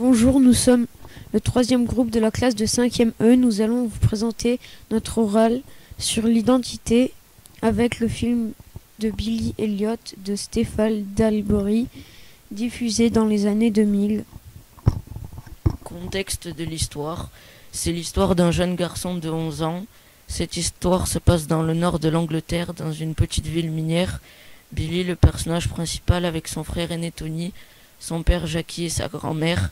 Bonjour, nous sommes le troisième groupe de la classe de 5e E. Nous allons vous présenter notre oral sur l'identité avec le film de Billy Elliot de Stéphane Dalbury, diffusé dans les années 2000. Contexte de l'histoire, c'est l'histoire d'un jeune garçon de 11 ans. Cette histoire se passe dans le nord de l'Angleterre, dans une petite ville minière. Billy, le personnage principal, avec son frère aîné Tony, son père Jackie et sa grand-mère.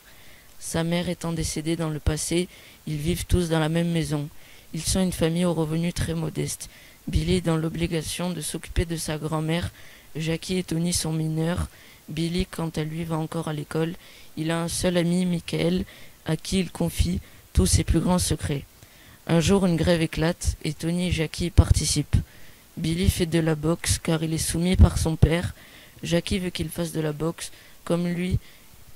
Sa mère étant décédée dans le passé, ils vivent tous dans la même maison. Ils sont une famille aux revenus très modestes. Billy est dans l'obligation de s'occuper de sa grand-mère. Jackie et Tony sont mineurs. Billy, quant à lui, va encore à l'école. Il a un seul ami, Michael, à qui il confie tous ses plus grands secrets. Un jour, une grève éclate et Tony et Jackie y participent. Billy fait de la boxe car il est soumis par son père. Jackie veut qu'il fasse de la boxe comme lui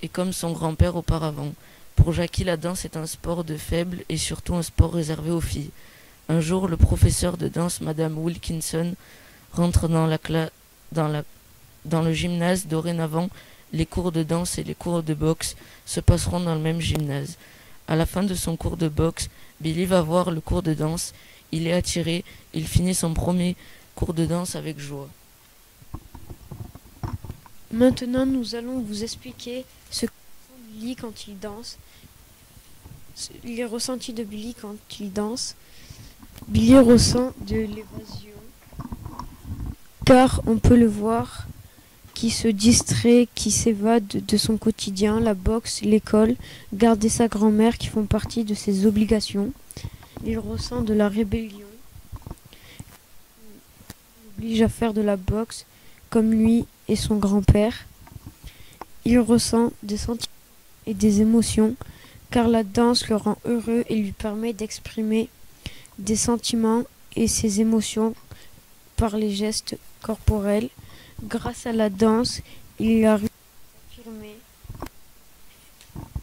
et comme son grand-père auparavant. Pour Jackie, la danse est un sport de faibles et surtout un sport réservé aux filles. Un jour, le professeur de danse, Madame Wilkinson, rentre dans le gymnase. Dorénavant, les cours de danse et les cours de boxe se passeront dans le même gymnase. À la fin de son cours de boxe, Billy va voir le cours de danse. Il est attiré, il finit son premier cours de danse avec joie. Maintenant, nous allons vous expliquer ce que ressent Billy quand il danse, les ressentis de Billy quand il danse. Billy ressent de l'évasion, car on peut le voir qui se distrait, qui s'évade de son quotidien, la boxe, l'école, garder sa grand-mère qui font partie de ses obligations. Il ressent de la rébellion, il oblige à faire de la boxe comme lui et son grand-père. Il ressent des sentiments et des émotions, car la danse le rend heureux et lui permet d'exprimer des sentiments et ses émotions par les gestes corporels. Grâce à la danse, il a réussi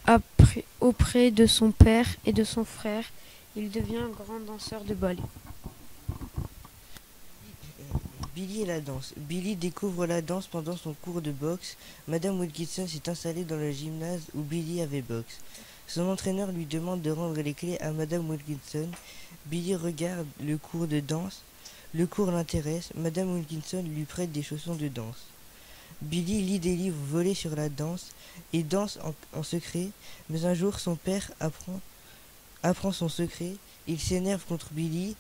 à s'affirmer auprès de son père et de son frère. Il devient un grand danseur de ballet. Billy et la danse. Billy découvre la danse pendant son cours de boxe. Madame Wilkinson s'est installée dans le gymnase où Billy avait boxe. Son entraîneur lui demande de rendre les clés à Madame Wilkinson. Billy regarde le cours de danse. Le cours l'intéresse. Madame Wilkinson lui prête des chaussons de danse. Billy lit des livres volés sur la danse et danse en secret. Mais un jour, son père apprend son secret. Il s'énerve contre Billy.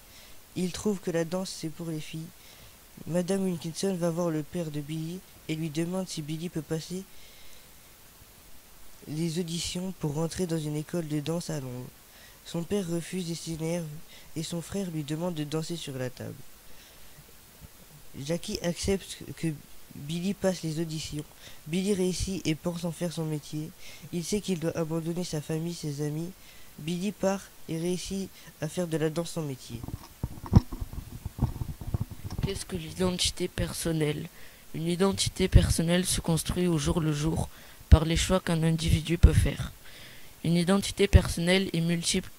Il trouve que la danse, c'est pour les filles. Madame Wilkinson va voir le père de Billy et lui demande si Billy peut passer les auditions pour rentrer dans une école de danse à Londres. Son père refuse et s'énerve et son frère lui demande de danser sur la table. Jackie accepte que Billy passe les auditions. Billy réussit et pense en faire son métier. Il sait qu'il doit abandonner sa famille, ses amis. Billy part et réussit à faire de la danse son métier. Qu'est-ce que l'identité personnelle? Une identité personnelle se construit au jour le jour par les choix qu'un individu peut faire. Une identité personnelle est multiple,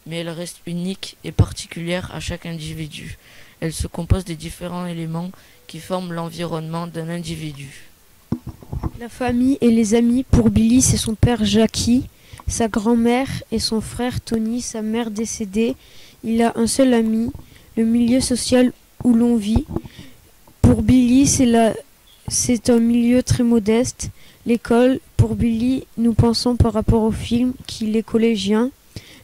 mais elle reste unique et particulière à chaque individu. Elle se compose des différents éléments qui forment l'environnement d'un individu. La famille et les amis, pour Billy, c'est son père Jackie, sa grand-mère et son frère Tony, sa mère décédée. Il a un seul ami, le milieu social où l'on vit. Pour Billy, c'est un milieu très modeste. L'école, pour Billy, nous pensons par rapport au film qu'il est collégien.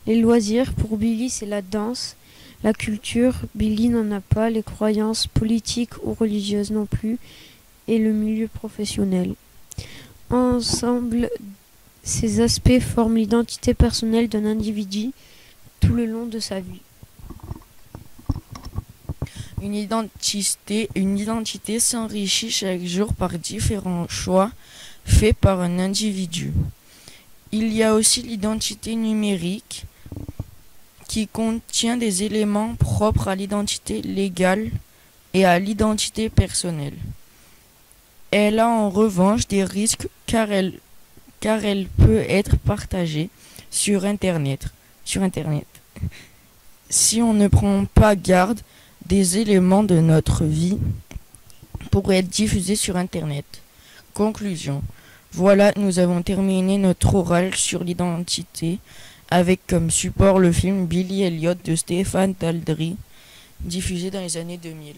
Les loisirs, pour Billy, c'est la danse. La culture, Billy n'en a pas. Les croyances politiques ou religieuses non plus. Et le milieu professionnel. Ensemble, ces aspects forment l'identité personnelle d'un individu tout le long de sa vie. Une identité s'enrichit chaque jour par différents choix faits par un individu. Il y a aussi l'identité numérique qui contient des éléments propres à l'identité légale et à l'identité personnelle. Elle a en revanche des risques car elle peut être partagée sur Internet. Si on ne prend pas garde, des éléments de notre vie pourraient être diffusés sur Internet. Conclusion. Voilà, nous avons terminé notre oral sur l'identité avec comme support le film Billy Elliot de Stéphane Daldry, diffusé dans les années 2000.